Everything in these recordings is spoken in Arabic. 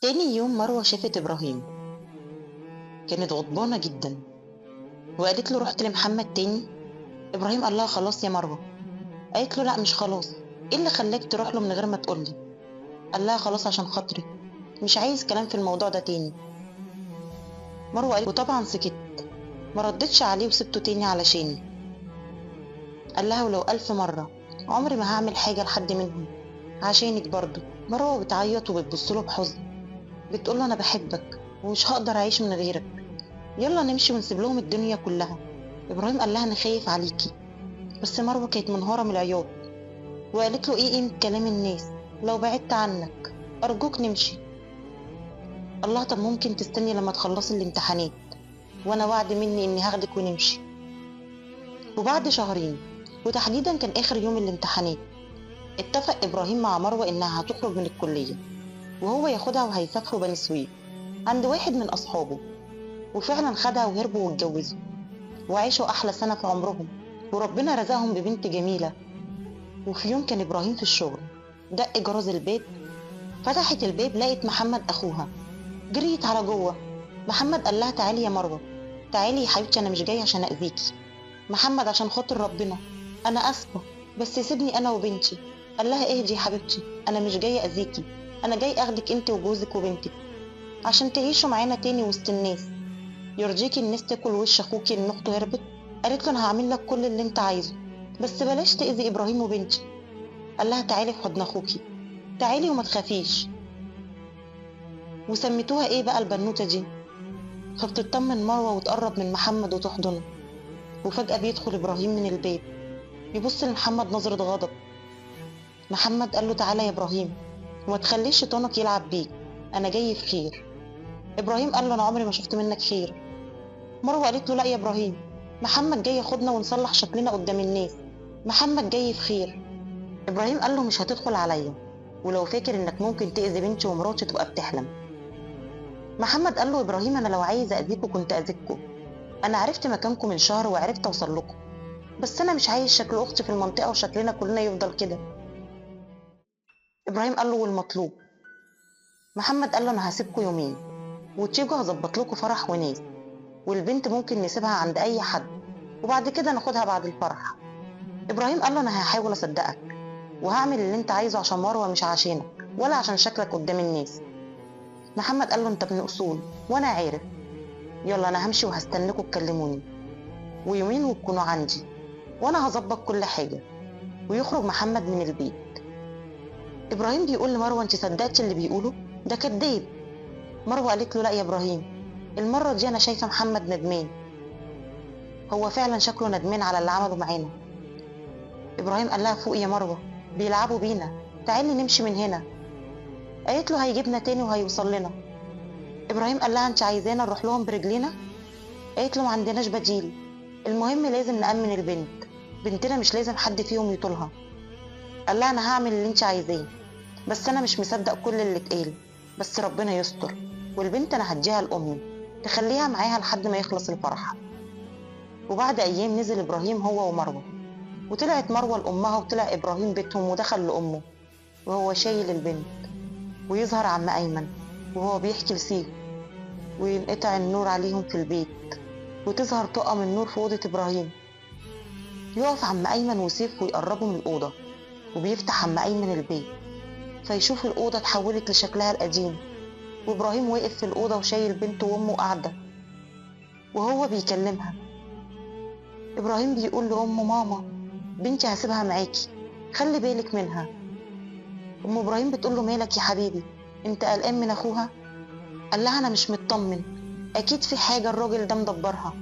تاني يوم مروة شافت إبراهيم. كانت غضبانة جدا وقالت له رحت لمحمد تاني. إبراهيم قال لها خلاص يا مروة. قالت له لا مش خلاص. ايه اللي خلاك تروح له من غير ما تقولي؟ قال لها خلاص عشان خاطري، مش عايز كلام في الموضوع ده تاني. مروة قالت وطبعا سكت، ما ردتش عليه وسبته تاني علشاني. قال لها ولو 1000 مرة عمري ما هعمل حاجة لحد منهم عشانك برضه. مروة بتعيط وبتبصله بحزن، بتقوله أنا بحبك ومش هقدر أعيش من غيرك، يلا نمشي ونسيب لهم الدنيا كلها. إبراهيم قال لها أنا خايف عليكي. بس مروة كانت منهارة من العياط وقالت له ايه قيمة كلام الناس لو بعدت عنك، أرجوك نمشي. الله طب ممكن تستني لما تخلصي الامتحانات، وأنا وعد مني إني هاخدك ونمشي. وبعد شهرين، وتحديدا كان آخر يوم الامتحانات، اتفق إبراهيم مع مروة إنها هتخرج من الكلية وهو ياخدها وهيسافروا بني سويف عند واحد من أصحابه. وفعلا خدها وهربوا واتجوزوا وعيشوا أحلى سنة في عمرهم، وربنا رزقهم ببنت جميلة. وفي يوم كان إبراهيم في الشغل، دق جرس الباب. فتحت الباب لقت محمد أخوها، جريت على جوه. محمد قال لها تعالي يا مروة، تعالي يا حبيبتي أنا مش جاي عشان أذيكي. محمد عشان خاطر ربنا أنا آسفة، بس سيبني أنا وبنتي. قال لها اهدي يا حبيبتي، أنا مش جاي أذيكي، أنا جاي أخدك أنت وجوزك وبنتك عشان تعيشوا معانا تاني وسط الناس. يرضيكي الناس تاكل وش أخوكي إن أخته هربت؟ قالت له أنا هعمل لك كل اللي أنت عايزه، بس بلاش تأذي إبراهيم وبنتي. قال لها تعالي في حضن أخوكي، تعالي وما تخافيش. وسميتوها ايه بقى البنوتة دي؟ فبتطمن مروة وتقرب من محمد وتحضنه. وفجأة بيدخل إبراهيم من الباب، يبص لمحمد نظرة غضب. محمد قال له تعالى يا إبراهيم وما تخليش شيطانك يلعب بيك، أنا جاي في خير. إبراهيم قال له أنا عمري ما شفت منك خير. مروة قالت له لا يا إبراهيم، محمد جاي ياخدنا ونصلح شكلنا قدام الناس، محمد جاي في خير. إبراهيم قال له مش هتدخل عليا، ولو فاكر إنك ممكن تأذي بنتي ومراتي تبقى بتحلم. محمد قال له إبراهيم أنا لو عايز أذيكوا كنت أذيكوا، أنا عرفت مكانكم من شهر وعرفت أوصل لكم، بس أنا مش عايز شكل أختي في المنطقة وشكلنا كلنا يفضل كده. إبراهيم قال له والمطلوب؟ محمد قال له أنا هسيبكوا يومين وتيجوا هظبط لكم فرح وناس، والبنت ممكن نسيبها عند أي حد وبعد كده ناخدها بعد الفرح. إبراهيم قال له أنا هحاول أصدقك وهعمل اللي أنت عايزه عشان مروة مش عشانك ولا عشان شكلك قدام الناس. محمد قال له أنت ابن أصول وأنا عارف، يلا أنا همشي وهستنكوا تكلموني، ويومين وتكونوا عندي وأنا هظبط كل حاجة. ويخرج محمد من البيت. إبراهيم بيقول لمروة أنت صدقتي اللي بيقوله؟ ده كداب. مروة قالت له لا يا إبراهيم، المرة دي أنا شايفة محمد ندمان، هو فعلا شكله ندمان على اللي عمله معانا. إبراهيم قال لها فوق يا مروة، بيلعبوا بينا، تعالي نمشي من هنا. قالت له هيجيبنا تاني وهيوصل لنا. إبراهيم قال لها أنت عايزانا نروح لهم برجلينا؟ قالت له ما عندناش بديل، المهم لازم نأمن البنت، بنتنا مش لازم حد فيهم يطولها. قال لها أنا هعمل اللي أنت عايزاه، بس أنا مش مصدق كل اللي اتقال، بس ربنا يستر، والبنت أنا هديها لأمي تخليها معاها لحد ما يخلص الفرح. وبعد أيام نزل إبراهيم هو ومروة، وطلعت مروة لأمها وطلع إبراهيم بيتهم ودخل لأمه وهو شايل البنت. ويظهر عم أيمن وهو بيحكي لسيف، وينقطع النور عليهم في البيت، وتظهر طاقم النور في أوضة إبراهيم. يقف عم أيمن وسيف ويقربوا من الأوضة، وبيفتح عم أيمن البيت فيشوف الأوضة اتحولت لشكلها القديم، وإبراهيم واقف في الأوضة وشايل بنته وأمه قاعدة وهو بيكلمها. إبراهيم بيقول لأمه ماما بنتي هسيبها معاكي، خلي بالك منها. أم إبراهيم بتقول له مالك يا حبيبي، أنت قلقان من أخوها؟ قال لها أنا مش مطمن، أكيد في حاجة الراجل ده مدبرها.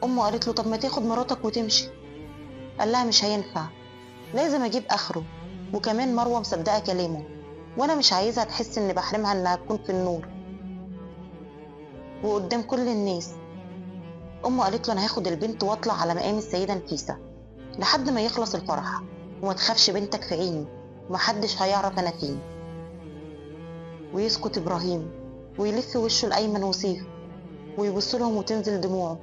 أمه قالت له طب ما تاخد مراتك وتمشي. قال لها مش هينفع، لازم أجيب آخره، وكمان مروة مصدقة كلامه وأنا مش عايزها تحس إني بحرمها إنها تكون في النور وقدام كل الناس. أمه قالت له أنا هاخد البنت وأطلع على مقام السيدة نفيسة لحد ما يخلص الفرح، وما تخافش بنتك في عيني ومحدش هيعرف أنا فين. ويسكت إبراهيم ويلف وشه لأيمن وسيف ويبص لهم وتنزل دموعه.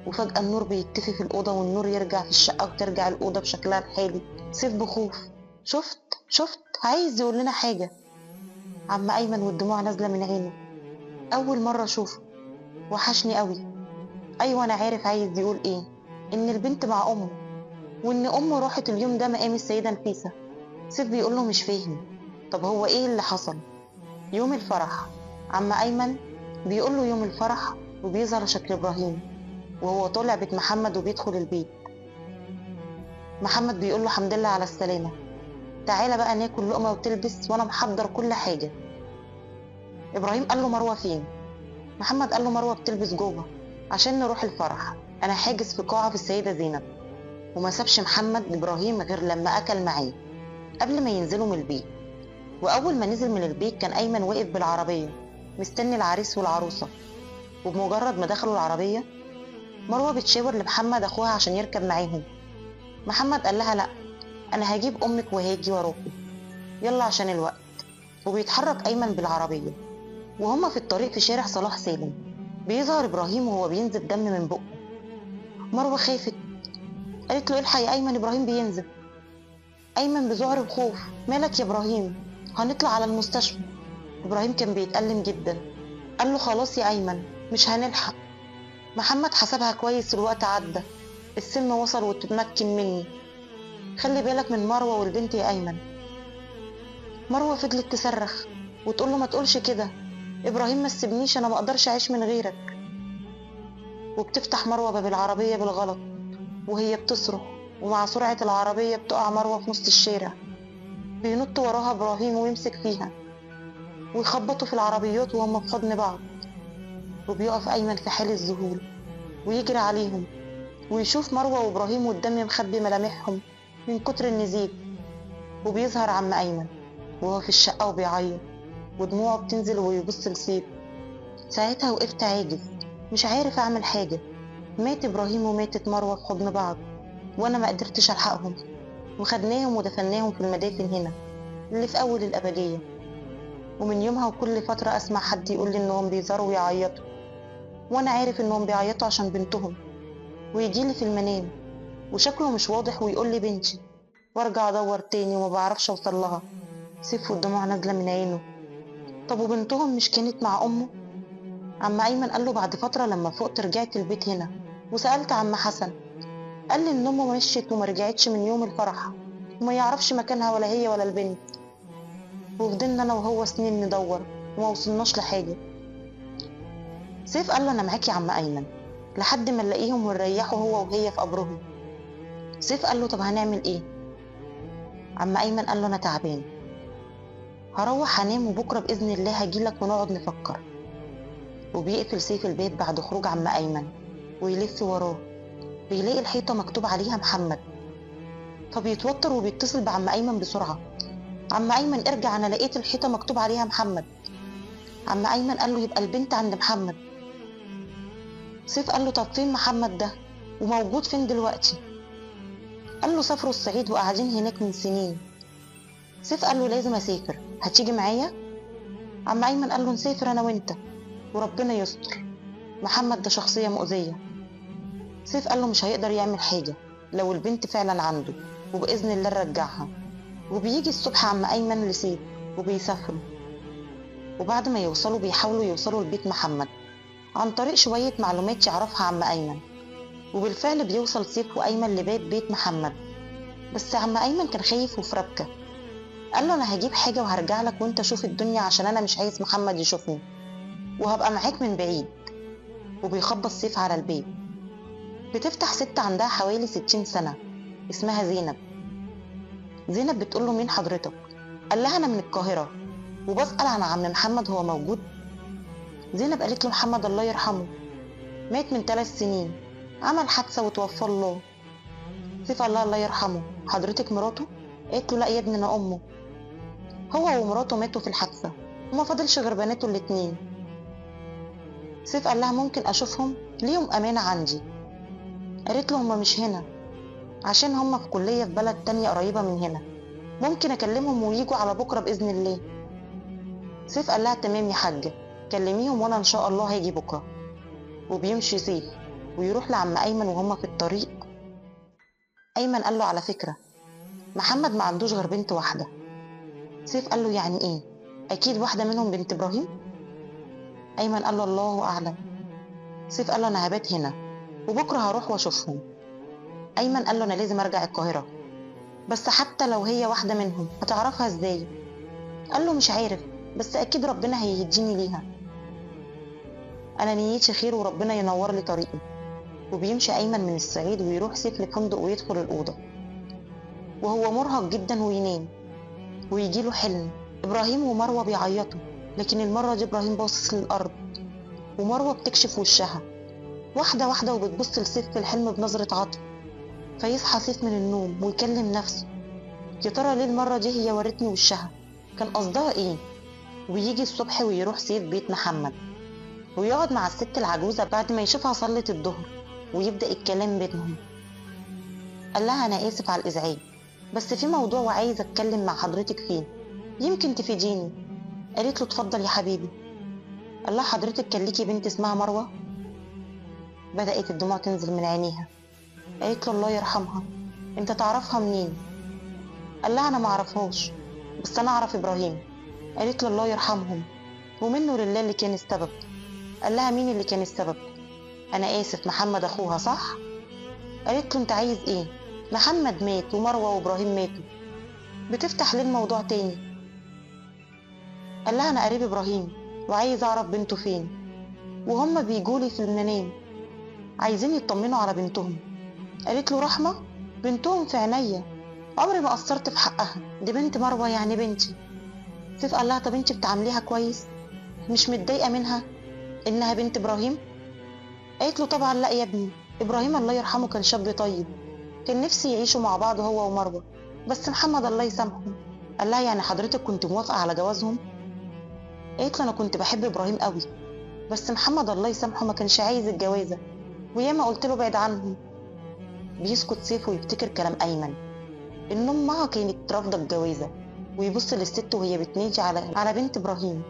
وفجأة النور بيتطفي في الأوضة والنور يرجع في الشقة وترجع الأوضة بشكلها الحالي. سيف بخوف شفت عايز يقول لنا حاجة. عم أيمن والدموع نازلة من عينه. أول مرة أشوفه، وحشني قوي. أيوة أنا عارف عايز يقول إيه، إن البنت مع أمه، وإن أمه راحت اليوم ده مقام السيدة نفيسة. سيف بيقول له مش فاهم. طب هو إيه اللي حصل؟ يوم الفرح، عم أيمن بيقول له يوم الفرح، وبيظهر شكل إبراهيم وهو طالع بيت محمد وبيدخل البيت. محمد بيقول له الحمد لله على السلامة، تعالى بقى ناكل لقمة وتلبس وأنا محضر كل حاجة. إبراهيم قال له مروة فين؟ محمد قال له مروة بتلبس جوه عشان نروح الفرح، أنا حاجز في قاعة في السيدة زينب. وما سابش محمد إبراهيم غير لما أكل معاه قبل ما ينزلوا من البيت. وأول ما نزل من البيت كان أيمن واقف بالعربية مستني العريس والعروسة. وبمجرد ما دخلوا العربية، مروة بتشاور لمحمد أخوها عشان يركب معاهم. محمد قال لها لأ، أنا هجيب أمك وهاجي وراكي، يلا عشان الوقت. وبيتحرك أيمن بالعربية، وهما في الطريق في شارع صلاح سالم بيظهر إبراهيم وهو بينزف دم من بقه. مروة خافت، قالت له الحق يا أيمن إبراهيم بينزف. أيمن بذعر وخوف، مالك يا إبراهيم؟ هنطلع على المستشفى. إبراهيم كان بيتألم جدا، قال له خلاص يا أيمن مش هنلحق. محمد حسبها كويس، الوقت عدى، السم وصل وتتمكن مني، خلي بالك من مروة والبنت يا أيمن. مروة فضلت تصرخ وتقول له ما تقولش كده، إبراهيم ما تسيبنيش، أنا ما أقدرش أعيش من غيرك. وبتفتح مروة باب العربية بالغلط وهي بتصرخ، ومع سرعة العربية بتقع مروة في نص الشارع. بينط وراها إبراهيم ويمسك فيها ويخبطوا في العربيات وهم في حضن بعض. وبيقف أيمن في حال الذهول ويجري عليهم ويشوف مروة وإبراهيم والدم مخبي ملامحهم من كتر النزيف. وبيظهر عم أيمن وهو في الشقة وبيعيط ودموعه بتنزل ويبص لسيف. ساعتها وقفت عاجز، مش عارف أعمل حاجة. مات إبراهيم وماتت مروة في حضن بعض، وأنا ما قدرتش ألحقهم، وخدناهم ودفناهم في المدافن هنا اللي في أول الأبدية. ومن يومها وكل فترة أسمع حد يقول لي إنهم بيزاروا ويعيطوا، وأنا عارف إنهم بيعيطوا عشان بنتهم. ويجيلي في المنام وشكله مش واضح ويقول لي بنتي، وارجع ادور تاني وما بعرفش اوصل لها. سيف والدموع نازله من عينه. طب وبنتهم مش كانت مع امه؟ عم ايمن قال له بعد فتره لما فقت رجعت البيت هنا وسالت عم حسن، قال لي ان امه مشيت وما رجعتش من يوم الفرح، وما يعرفش مكانها ولا هي ولا البنت. وفضلنا انا وهو سنين ندور وما وصلناش لحاجه. سيف قال له انا معاك يا عم ايمن لحد ما نلاقيهم ونريحوا هو وهي في قبرهم. سيف قال له طب هنعمل ايه؟ عم ايمن قال له انا تعبان، هروح انام وبكره باذن الله هجيلك ونقعد نفكر. وبيقفل سيف الباب بعد خروج عم ايمن ويلف وراه، بيلاقي الحيطه مكتوب عليها محمد. فبيتوتر وبيتصل بعم ايمن بسرعه، عم ايمن ارجع انا لقيت الحيطه مكتوب عليها محمد. عم ايمن قال له يبقى البنت عند محمد. سيف قال له طب فين محمد ده وموجود فين دلوقتي؟ قال له سافروا الصعيد وقاعدين هناك من سنين. سيف قال له لازم اسافر، هتيجي معايا؟ عم ايمن قال له نسافر انا وانت وربنا يستر، محمد ده شخصيه مؤذيه. سيف قال له مش هيقدر يعمل حاجة لو البنت فعلا عنده، وبإذن الله نرجعها. وبيجي الصبح عم أيمن لسيف وبيسافروا، وبعد ما يوصلوا بيحاولوا يوصلوا لبيت محمد عن طريق شوية معلومات يعرفها عم أيمن. وبالفعل بيوصل سيف وأيمن لباب بيت محمد، بس عم أيمن كان خايف وفي ربكة. قال له أنا هجيب حاجة وهرجع لك وأنت شوف الدنيا عشان أنا مش عايز محمد يشوفني، وهبقى معاك من بعيد. وبيخبط سيف على البيت. بتفتح ست عندها حوالي 60 سنة اسمها زينب. زينب بتقول له مين حضرتك؟ قال لها انا من القاهره وبسال عن عم محمد هو موجود. زينب قالت له محمد الله يرحمه مات من 3 سنين، عمل حادثه وتوفى الله. سيف قال لها الله يرحمه حضرتك مراته؟ قالت له لا يا ابني انا امه، هو ومراته ماتوا في الحادثه وما فاضلش غير بناته الاتنين. سيف قال لها ممكن اشوفهم ليهم امانه عندي؟ قالت له هما مش هنا عشان هما في كليه في بلد تانية قريبه من هنا، ممكن اكلمهم ويجوا على بكره باذن الله. سيف قال لها تمام يا حاجه، كلميهم وانا ان شاء الله هاجي بكره. وبيمشي سيف ويروح لعم ايمن وهما في الطريق. ايمن قال له على فكره محمد ما عندوش غير بنت واحده. سيف قال له يعني ايه؟ اكيد واحده منهم بنت ابراهيم. ايمن قال له الله اعلم. سيف قال له انا هبات هنا وبكره هروح واشوفهم. ايمن قال له انا لازم ارجع القاهره، بس حتى لو هي واحده منهم هتعرفها ازاي؟ قال له مش عارف، بس اكيد ربنا هيهديني ليها. انا نيتي خير وربنا ينور لي طريقي. وبيمشي ايمن من الصعيد ويروح سيف للفندق ويدخل الاوضه وهو مرهق جدا وينام. ويجيله حلم ابراهيم ومروه بيعيطوا، لكن المره دي ابراهيم باصص للارض ومروه بتكشف وشها واحده واحده وبتبص لسيف في الحلم بنظره عطف. فيصحى سيف من النوم ويكلم نفسه، يا ترى ليه المره دي هي ورتني وشها؟ كان قصدها ايه؟ ويجي الصبح ويروح سيف بيت محمد ويقعد مع الست العجوزه بعد ما يشوفها صلت الظهر ويبدا الكلام بينهم. قال لها انا اسف على الازعاج، بس في موضوع وعايز اتكلم مع حضرتك فيه، يمكن تفيديني. قالت له اتفضل يا حبيبي. قال لها حضرتك كان ليكي بنت اسمها مروه؟ بدات الدموع تنزل من عينيها. قالت له الله يرحمها، انت تعرفها منين؟ قال لها انا ما اعرفهاش، بس انا اعرف ابراهيم. قالت له الله يرحمهم، ومنه لله اللي كان السبب. قال لها مين اللي كان السبب؟ انا اسف، محمد اخوها صح؟ قالت له انت عايز ايه؟ محمد مات ومروه وابراهيم ماتوا، بتفتح ليه الموضوع تاني؟ قال لها انا قريب ابراهيم وعايز اعرف بنته فين، وهم بيجولي في المنام عايزين يطمنوا على بنتهم. قالت له رحمه؟ بنتهم في عينيا، عمري ما قصرت في حقها، دي بنت مروه يعني بنتي. سيف قال لها طب انت بتعامليها كويس؟ مش متضايقه منها انها بنت ابراهيم؟ قالت له طبعا لا يا ابني، ابراهيم الله يرحمه كان شاب طيب، كان نفسي يعيشوا مع بعض هو ومروه، بس محمد الله يسامحه. قال لها يعني حضرتك كنت موافقه على جوازهم؟ قالت له انا كنت بحب ابراهيم قوي، بس محمد الله يسامحه ما كانش عايز الجوازه، وياما قلت له بعد عنهم. بيسكت سيف ويفتكر كلام ايمن ان امها كانت رافضه الجوازه، ويبص للست وهي بتنادي على بنت ابراهيم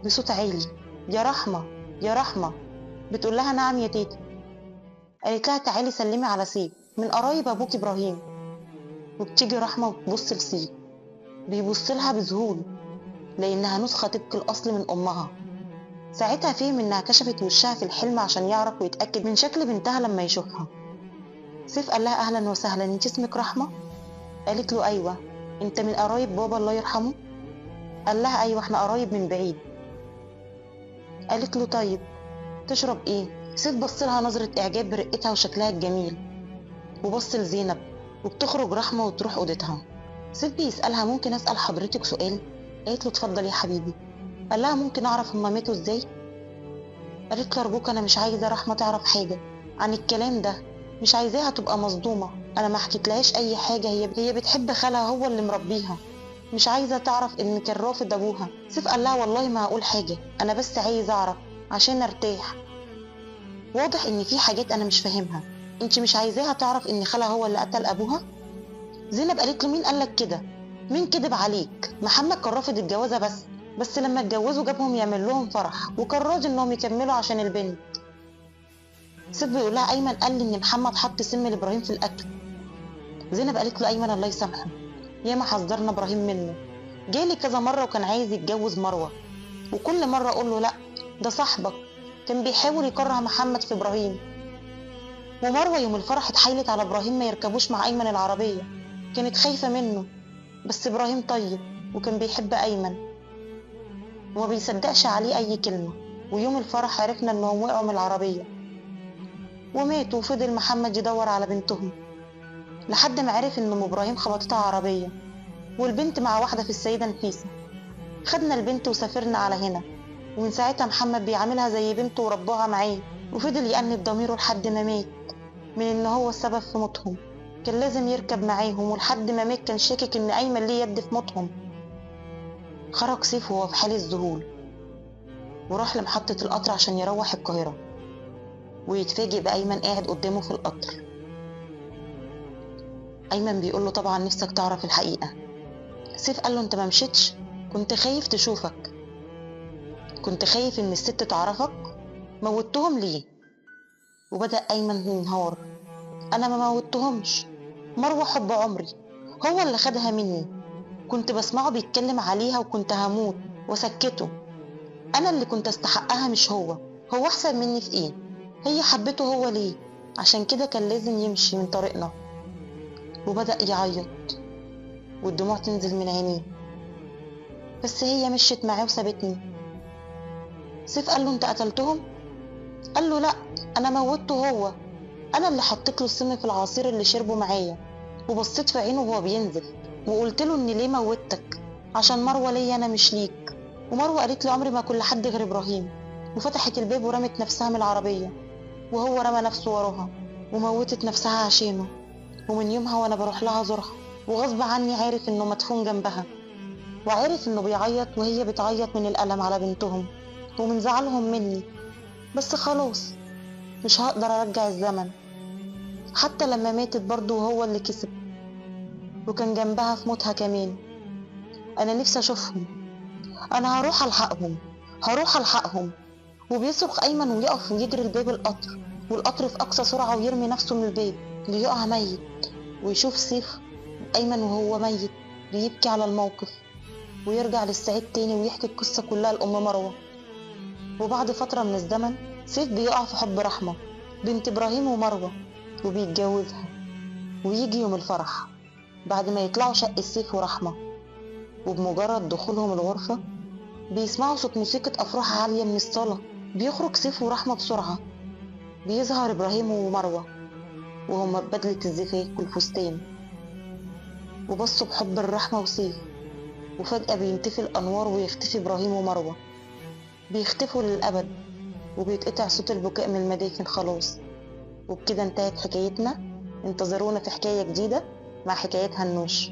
بصوت عالي، يا رحمه، يا رحمه. بتقول لها نعم يا تيتا. قالت لها تعالي سلمي على سيف، من قرايب ابوك ابراهيم. وبتيجي رحمه وتبص لسيف، بيبص لها بذهول لانها نسخه طبق الاصل من امها. ساعتها فهم انها كشفت وشها في الحلم عشان يعرف ويتاكد من شكل بنتها لما يشوفها. سيف قال لها اهلا وسهلا، انت اسمك رحمه؟ قالت له ايوه، انت من قرايب بابا الله يرحمه؟ قال لها ايوه احنا قرايب من بعيد. قالت له طيب تشرب ايه؟ سيف بص لها نظره اعجاب برقتها وشكلها الجميل، وبص لزينب وبتخرج رحمه وتروح اوضتها. سيف بيسالها ممكن اسال حضرتك سؤال؟ قالت له اتفضل يا حبيبي. قال لها ممكن اعرف هما ماتوا ازاي؟ قالت له ارجوك انا مش عايزه رحمه تعرف حاجه عن الكلام ده، مش عايزاها تبقى مصدومه، انا ما حكيتلهاش اي حاجه، هي بتحب خالها هو اللي مربيها، مش عايزه تعرف ان كان رافض ابوها. سيف قال لها والله ما هقول حاجه، انا بس عايز اعرف عشان ارتاح، واضح ان في حاجات انا مش فاهمها. انت مش عايزاها تعرف ان خالها هو اللي قتل ابوها؟ زينب قالت له مين قالك كده؟ مين كدب عليك؟ محمد كان رافض الجوازه، بس لما اتجوزوا جابهم يعمل لهم فرح وكان راضي انهم يكملوا عشان البنت. سيف بيقول لها ايمن قال لي ان محمد حط سم لابراهيم في الاكل. زينب قالت له ايمن الله يسامحه، ياما حذرنا ابراهيم منه، جالي كذا مره وكان عايز يتجوز مروه، وكل مره اقول له لا ده صاحبك، كان بيحاول يكره محمد في ابراهيم. ومروه يوم الفرح اتحايلت على ابراهيم ما يركبوش مع ايمن العربيه، كانت خايفه منه، بس ابراهيم طيب وكان بيحب ايمن وما بيصدقش عليه اي كلمه. ويوم الفرح عرفنا انهم وقعوا من العربيه وماتوا، وفضل محمد يدور على بنتهم لحد ما عرف ان ام ابراهيم خبطتها عربيه والبنت مع واحده في السيده نفيسه. خدنا البنت وسافرنا على هنا، ومن ساعتها محمد بيعاملها زي بنته وربوها معاه، وفضل يأنب ضميره لحد ما مات من ان هو السبب في موتهم، كان لازم يركب معاهم، ولحد ما مات كان شاكك ان ايمن ليه يد في موتهم. خرج سيف وهو في حال الذهول وراح لمحطه القطر عشان يروح القاهره، ويتفاجئ بايمن قاعد قدامه في القطر. ايمن بيقول له طبعا نفسك تعرف الحقيقه. سيف قال له انت ما مشيتش؟ كنت خايف تشوفك، كنت خايف ان الست تعرفك، موتهم ليه؟ وبدأ ايمن ينهار، انا ما موتهمش، مروه حب عمري، هو اللي خدها مني، كنت بسمعه بيتكلم عليها وكنت هموت، وسكته. أنا اللي كنت أستحقها مش هو. هو أحسن مني في إيه؟ هي حبته هو ليه؟ عشان كده كان لازم يمشي من طريقنا. وبدأ يعيط والدموع تنزل من عينيه، بس هي مشيت معاه وسابتني. سيف قال له: انت قتلتهم؟ قال له: لا، انا موتته هو. انا اللي حطيت له السم في العصير اللي شربه معايا، وبصيت في عينه وهو بينزف وقلت له: اني ليه موتك؟ عشان مروه ليا انا مش ليك. ومروه قالت لي: عمري ما كل حد غير ابراهيم. وفتحت الباب ورمت نفسها من العربيه، وهو رمى نفسه وراها وموتت نفسها عشانه. ومن يومها وانا بروح لها زورها، وغصب عني عارف انه مدفون جنبها، وعارف انه بيعيط وهي بتعيط من الألم على بنتهم ومن زعلهم مني. بس خلاص، مش هقدر ارجع الزمن. حتى لما ماتت برضه وهو اللي كسب، وكان جنبها في موتها كمان. انا نفسي اشوفهم. انا هروح الحقهم، هروح الحقهم. وبيصرخ ايمن ويقف ويجري لباب القطر، والقطر في اقصى سرعة ويرمي نفسه من الباب ليقع ميت. ويشوف سيف ايمن وهو ميت بيبكي على الموقف، ويرجع للسعيد تاني ويحكي القصة كلها لأم مروة. وبعد فترة من الزمن سيف بيقع في حب رحمة بنت إبراهيم ومروة، وبيتجوزها. ويجي يوم الفرح بعد ما يطلعوا شقة سيف ورحمة، وبمجرد دخولهم الغرفة بيسمعوا صوت موسيقى أفراح عالية من الصالة. بيخرج سيف ورحمة بسرعة. بيظهر إبراهيم ومروة وهما ببدلة الزفاف والفستان، وبصوا بحب الرحمة وسيف. وفجأة بينطفي الأنوار ويختفي إبراهيم ومروة، بيختفوا للأبد. وبيتقطع صوت البكاء من المداخن خلاص. وبكده انتهت حكايتنا. انتظرونا في حكاية جديدة مع حكايات هنوش.